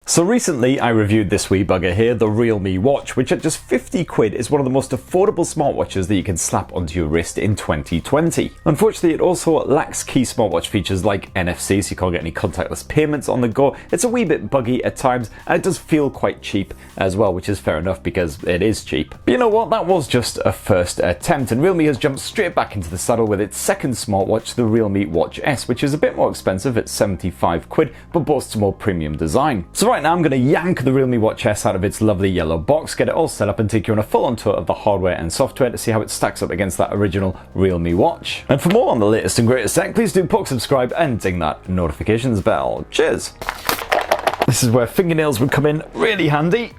So recently I reviewed this wee bugger here, the Realme Watch, which at just 50 quid is one of the most affordable smartwatches that you can slap onto your wrist in 2020. Unfortunately, it also lacks key smartwatch features like NFC, so you can't get any contactless payments on the go. It's a wee bit buggy at times, and it does feel quite cheap as well, which is fair enough because it is cheap. But you know what, that was just a first attempt, and Realme has jumped straight back into the saddle with its second smartwatch, the Realme Watch S, which is a bit more expensive at 75 quid, but boasts a more premium design. So right now I'm going to yank the Realme Watch S out of its lovely yellow box, get it all set up and take you on a full-on tour of the hardware and software to see how it stacks up against that original Realme watch. And for more on the latest and greatest tech, please do poke subscribe and ding that notifications bell. Cheers! This is where fingernails would come in really handy.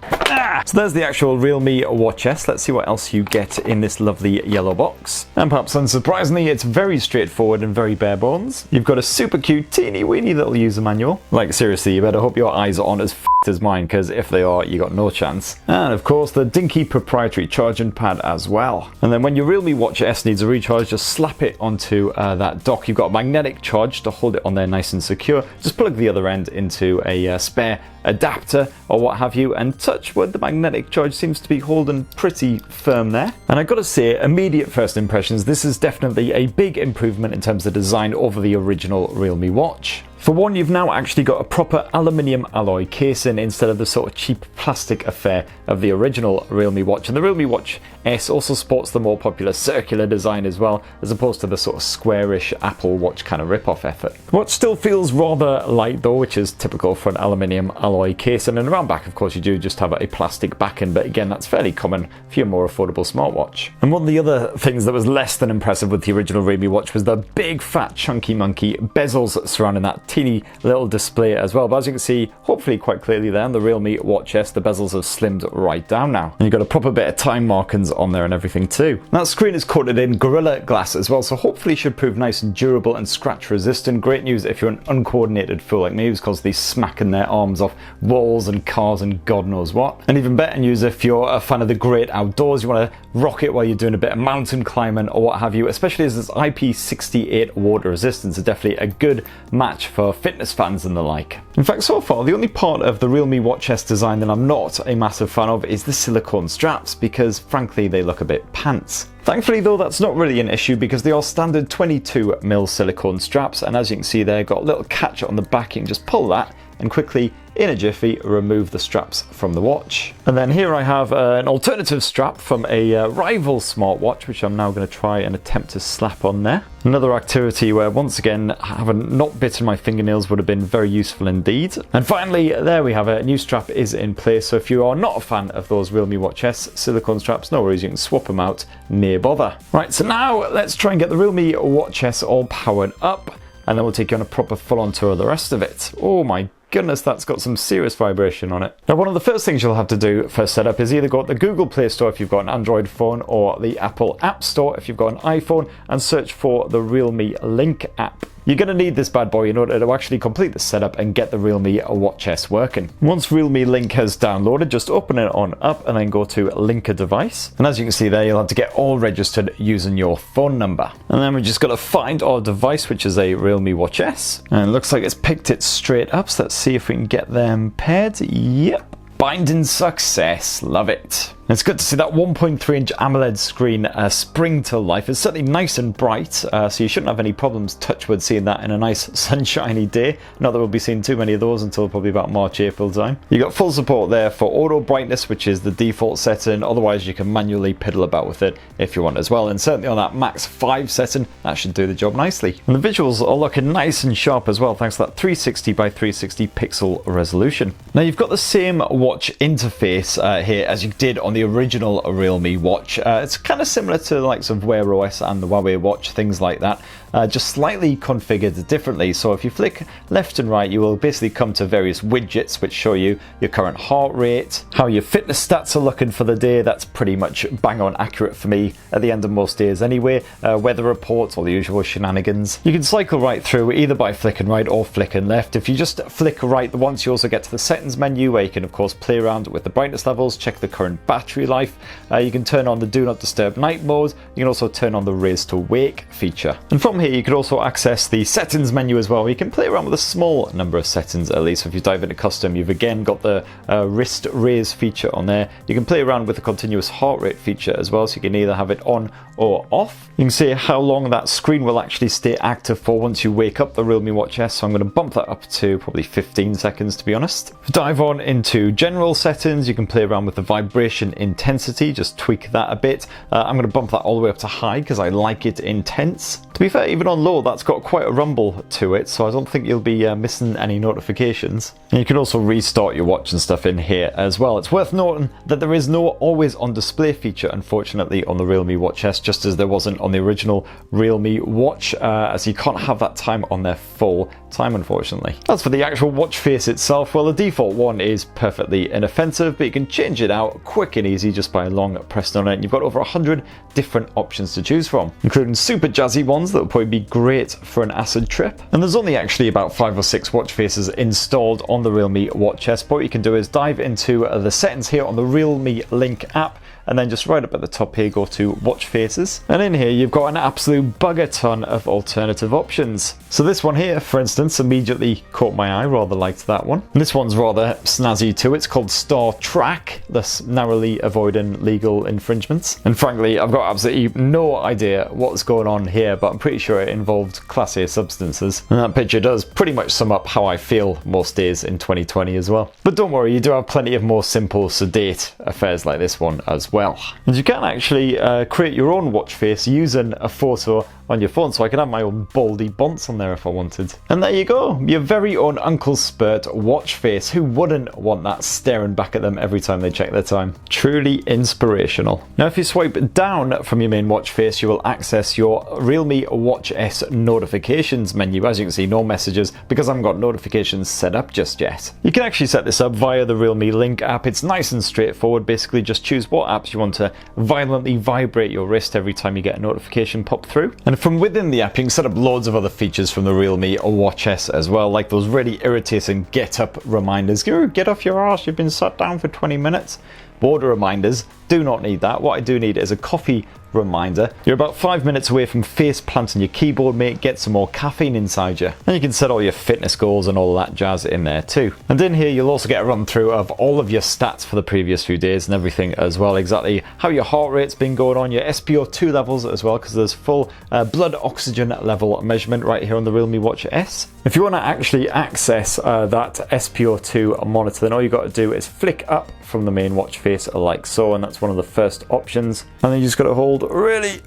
So there's the actual Realme Watch S. Let's see what else you get in this lovely yellow box. And perhaps unsurprisingly, it's very straightforward and very bare bones. You've got a super cute, teeny weeny little user manual. Like seriously, you better hope your eyes are on as as mine, because if they are, you got no chance. And of course, the dinky proprietary charging pad as well. And then when your Realme Watch S needs a recharge, just slap it onto that dock. You've got a magnetic charge to hold it on there nice and secure. Just plug the other end into a spare adapter or what have you, and touch wood, the magnetic charge seems to be holding pretty firm there. And I gotta say, immediate first impressions, this is definitely a big improvement in terms of design over the original Realme Watch. For one, you've now actually got a proper aluminium alloy casing instead of the sort of cheap plastic affair of the original Realme Watch. And the Realme Watch S also sports the more popular circular design as well, as opposed to the sort of squarish Apple Watch kind of rip-off effort. The watch still feels rather light though, which is typical for an aluminium alloy casing. And around back, of course, you do just have a plastic backing, but again, that's fairly common for your more affordable smartwatch. And one of the other things that was less than impressive with the original Realme Watch was the big, fat, chunky monkey bezels surrounding that teeny little display as well. But as you can see, hopefully quite clearly there, on the Realme Watch S, the bezels have slimmed right down now. And you've got a proper bit of time markings on there and everything too. That screen is coated in Gorilla Glass as well, so hopefully should prove nice and durable and scratch resistant. Great news if you're an uncoordinated fool like me who's constantly smacking their arms off walls and cars and God knows what. And even better news if you're a fan of the great outdoors, you want to rock it while you're doing a bit of mountain climbing or what have you, especially as this IP68 water resistance is definitely a good match for fitness fans and the like. In fact, so far, the only part of the Realme Watch S design that I'm not a massive fan of is the silicone straps, because frankly, they look a bit pants. Thankfully though, that's not really an issue because they are standard 22mm silicone straps, and as you can see there, got a little catch on the back. You can just pull that and quickly, in a jiffy, remove the straps from the watch. And then here I have an alternative strap from a rival smartwatch, which I'm now going to try and attempt to slap on there. Another activity where, once again, having not bitten my fingernails would have been very useful indeed. And finally, there we have it. A new strap is in place, so if you are not a fan of those Realme Watch S silicone straps, no worries, you can swap them out, no bother. Right, so now let's try and get the Realme Watch S all powered up, and then we'll take you on a proper full-on tour of the rest of it. Oh my goodness, that's got some serious vibration on it. Now, one of the first things you'll have to do for setup is either go to the Google Play Store if you've got an Android phone, or the Apple App Store if you've got an iPhone, and search for the Realme Link app. You're going to need this bad boy in order to actually complete the setup and get the Realme Watch S working. Once Realme Link has downloaded, just open it on up and then go to Link a Device. And as you can see there, you'll have to get all registered using your phone number. And then we just got to find our device, which is a Realme Watch S. And it looks like it's picked it straight up, so let's see if we can get them paired. Yep. Binding success, love it. It's good to see that 1.3-inch AMOLED screen spring to life. It's certainly nice and bright, so you shouldn't have any problems, touch wood, seeing that in a nice sunshiny day. Not that we'll be seeing too many of those until probably about March, April time. You got full support there for auto brightness, which is the default setting. Otherwise, you can manually piddle about with it if you want as well. And certainly on that max 5 setting, that should do the job nicely. And the visuals are looking nice and sharp as well, thanks to that 360 by 360 pixel resolution. Now, you've got the same watch interface here as you did on the original Realme Watch. It's kind of similar to the likes of Wear OS and the Huawei Watch, things like that. Just slightly configured differently. So if you flick left and right, you will basically come to various widgets which show you your current heart rate, how your fitness stats are looking for the day. That's pretty much bang on accurate for me at the end of most days anyway. Weather reports, all the usual shenanigans. You can cycle right through either by flicking right or flicking left. If you just flick right once, you also get to the settings menu where you can of course play around with the brightness levels, check the current battery battery life. You can turn on the do not disturb night mode. You can also turn on the raise to wake feature. And from here you can also access the settings menu as well. You can play around with a small number of settings at least. So if you dive into custom, you've again got the wrist raise feature on there. You can play around with the continuous heart rate feature as well, so you can either have it on or off. You can see how long that screen will actually stay active for once you wake up the Realme Watch S, so I'm going to bump that up to probably 15 seconds to be honest. Dive on into general settings. You can play around with the vibration intensity, just tweak that a bit. I'm going to bump that all the way up to high because I like it intense. To be fair, even on low that's got quite a rumble to it, so I don't think you'll be missing any notifications. And you can also restart your watch and stuff in here as well. It's worth noting that there is no always on display feature unfortunately on the Realme Watch S, just as there wasn't on the original Realme Watch, as you can't have that time on their full time unfortunately. As for the actual watch face itself, well, the default one is perfectly inoffensive, but you can change it out quick and easy just by long pressing on it. And you've got over 100 different options to choose from, including super jazzy ones that will probably be great for an acid trip. And there's only actually about 5 or 6 watch faces installed on the Realme Watch S. But what you can do is dive into the settings here on the Realme Link app, and then just right up at the top here go to watch faces, and in here you've got an absolute bugger ton of alternative options. So this one here for instance immediately caught my eye, rather liked that one. And this one's rather snazzy too. It's called Star Track, thus narrowly avoiding legal infringements. And frankly I've got absolutely no idea what's going on here, but I'm pretty sure it involved Class A substances. And that picture does pretty much sum up how I feel most days in 2020 as well. But don't worry, you do have plenty of more simple sedate affairs like this one as well. And you can actually create your own watch face using a photo on your phone, so I can have my own baldy bonce on there if I wanted. And there you go, your very own Uncle Spurt watch face. Who wouldn't want that staring back at them every time they check their time? Truly inspirational. Now if you swipe down from your main watch face, you will access your Realme Watch S notifications menu. As you can see, no messages because I haven't got notifications set up just yet. You can actually set this up via the Realme Link app. It's nice and straightforward. Basically just choose what apps you want to violently vibrate your wrist every time you get a notification pop through. And from within the app you can set up loads of other features from the Realme Watch S as well, like those really irritating get up reminders. Get off your arse, you've been sat down for 20 minutes. Border reminders, do not need that. What I do need is a coffee reminder. You're about 5 minutes away from face planting your keyboard, mate. Get some more caffeine inside you. And you can set all your fitness goals and all that jazz in there too. And in here you'll also get a run through of all of your stats for the previous few days and everything as well, exactly how your heart rate's been going on, your SpO2 levels as well, because there's full blood oxygen level measurement right here on the Realme Watch S. If you want to actually access that SpO2 monitor, then all you've got to do is flick up from the main watch face like so, and that's one of the first options. And then you just got to hold really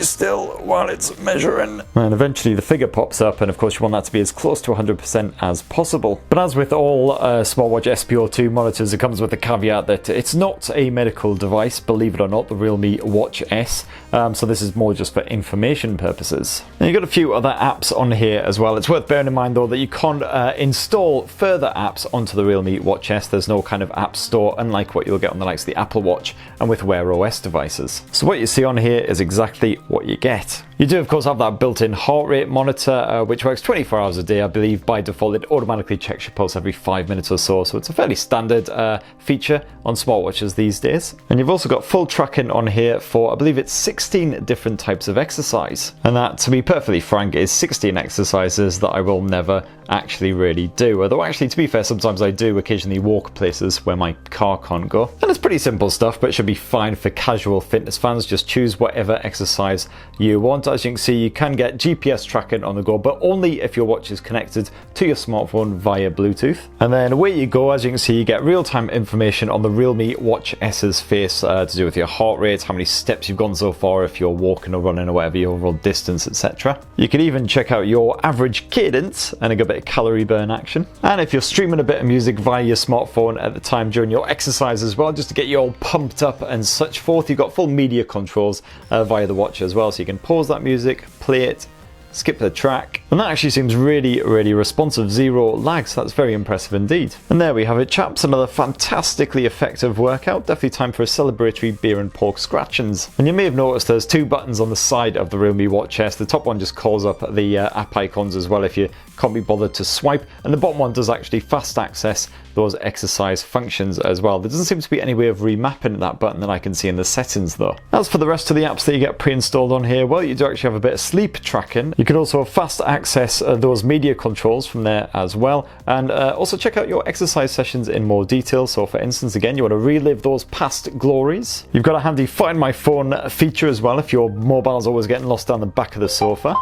still while it's measuring, and eventually the figure pops up, and of course you want that to be as close to 100% as possible. But as with all smartwatch SpO2 monitors, it comes with the caveat that it's not a medical device, believe it or not, the Realme Watch S, so this is more just for information purposes. And you've got a few other apps on here as well. It's worth bearing in mind though that you can't install further apps onto the Realme Watch S. There's no kind of app store, unlike what you'll get on the likes of the Apple Watch and with Wear OS devices. So what you see on here is exactly what you get. You do of course have that built-in heart rate monitor, which works 24 hours a day. I believe by default it automatically checks your pulse every 5 minutes or so, so it's a fairly standard feature on smartwatches these days. And you've also got full tracking on here for, I believe it's 16 different types of exercise. And that, to be perfectly frank, is 16 exercises that I will never actually really do. Although actually, to be fair, sometimes I do occasionally walk places where my car can't go. And it's pretty simple stuff, but it should be fine for casual fitness fans. Just choose whatever exercise you want. As you can see, you can get GPS tracking on the go, but only if your watch is connected to your smartphone via Bluetooth. And then away you go. As you can see, you get real-time information on the Realme Watch S's face to do with your heart rate, how many steps you've gone so far, if you're walking or running or whatever, your overall distance, etc. You can even check out your average cadence and a good bit of calorie burn action. And if you're streaming a bit of music via your smartphone at the time during your exercise as well, just to get you all pumped up and such forth, you've got full media controls via the watch as well, so you can pause that music, play it, skip the track, And that actually seems really, really responsive. 0 lag, so that's very impressive indeed. And there we have it, chaps. Another fantastically effective workout. Definitely time for a celebratory beer and pork scratchings. And you may have noticed there's 2 buttons on the side of the Realme Watch S. The top one just calls up the app icons as well if you can't be bothered to swipe. And the bottom one does actually fast access those exercise functions as well. There doesn't seem to be any way of remapping that button that I can see in the settings though. As for the rest of the apps that you get pre-installed on here, well, you do actually have a bit of sleep tracking. You can also fast access those media controls from there as well, and also check out your exercise sessions in more detail. So for instance, again, you want to relive those past glories. You've got a handy Find My Phone feature as well if your mobile's always getting lost down the back of the sofa.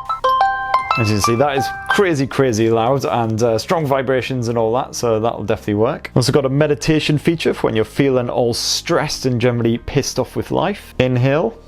As you can see, that is crazy loud and strong vibrations and all that, so that'll definitely work. Also got a meditation feature for when you're feeling all stressed and generally pissed off with life. Inhale,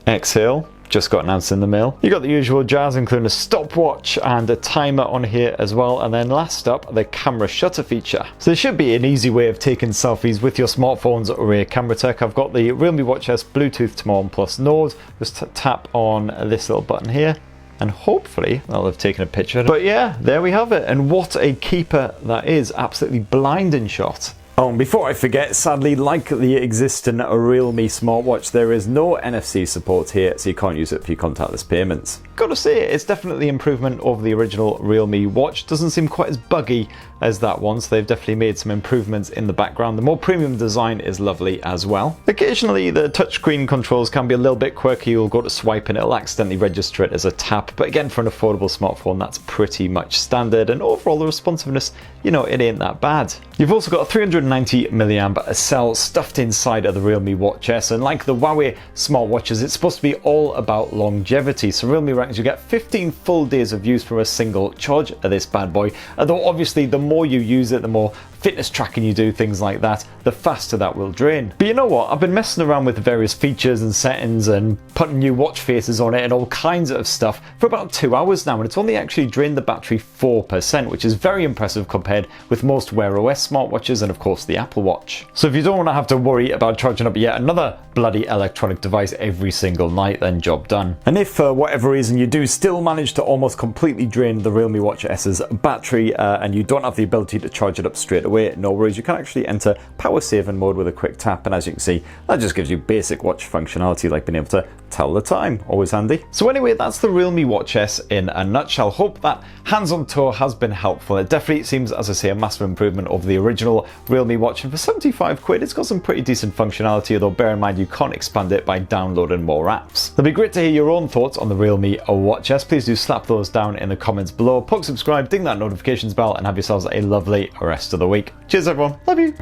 exhale, just got announced in the mail. You got the usual jazz, including a stopwatch and a timer on here as well. And then last up, the camera shutter feature. So there should be an easy way of taking selfies with your smartphone's rear camera tech. I've got the Realme Watch S Bluetooth to my OnePlus Nord. Just tap on this little button here, and hopefully that'll have taken a picture. But yeah, there we have it. And what a keeper that is. Absolutely blinding shot. Oh, and before I forget, sadly, like the existing Realme smartwatch, there is no NFC support here, so you can't use it for your contactless payments. Gotta say, it's definitely improvement over the original Realme watch. Doesn't seem quite as buggy as that one, so they've definitely made some improvements in the background. The more premium design is lovely as well. Occasionally, the touchscreen controls can be a little bit quirky. You'll go to swipe and it'll accidentally register it as a tap, but again, for an affordable smartphone, that's pretty much standard, and overall, the responsiveness, you know, it ain't that bad. You've also got a 390 milliamp cell stuffed inside of the Realme Watch S, and like the Huawei smartwatches, it's supposed to be all about longevity. So Realme reckons you get 15 full days of use from a single charge of this bad boy, although obviously the more you use it, the more fitness tracking you do, things like that, the faster that will drain. But you know what, I've been messing around with various features and settings and putting new watch faces on it and all kinds of stuff for about 2 hours now, and it's only actually drained the battery 4%, which is very impressive compared with most Wear OS smartwatches and of course the Apple Watch. So if you don't want to have to worry about charging up yet another bloody electronic device every single night, then job done. And if for whatever reason you do still manage to almost completely drain the Realme Watch S's battery and you don't have the ability to charge it up straight away, no worries, you can actually enter power saving mode with a quick tap, and as you can see, that just gives you basic watch functionality like being able to tell the time, always handy. So anyway, that's the Realme Watch S in a nutshell. Hope that hands-on tour has been helpful. It definitely seems, as I say, a massive improvement over the original Realme Watch, and for 75 quid it's got some pretty decent functionality, although bear in mind you can't expand it by downloading more apps. It'll be great to hear your own thoughts on the Realme Watch S. Please do slap those down in the comments below, poke subscribe, ding that notifications bell, and have yourselves a lovely rest of the week. Cheers everyone, love you.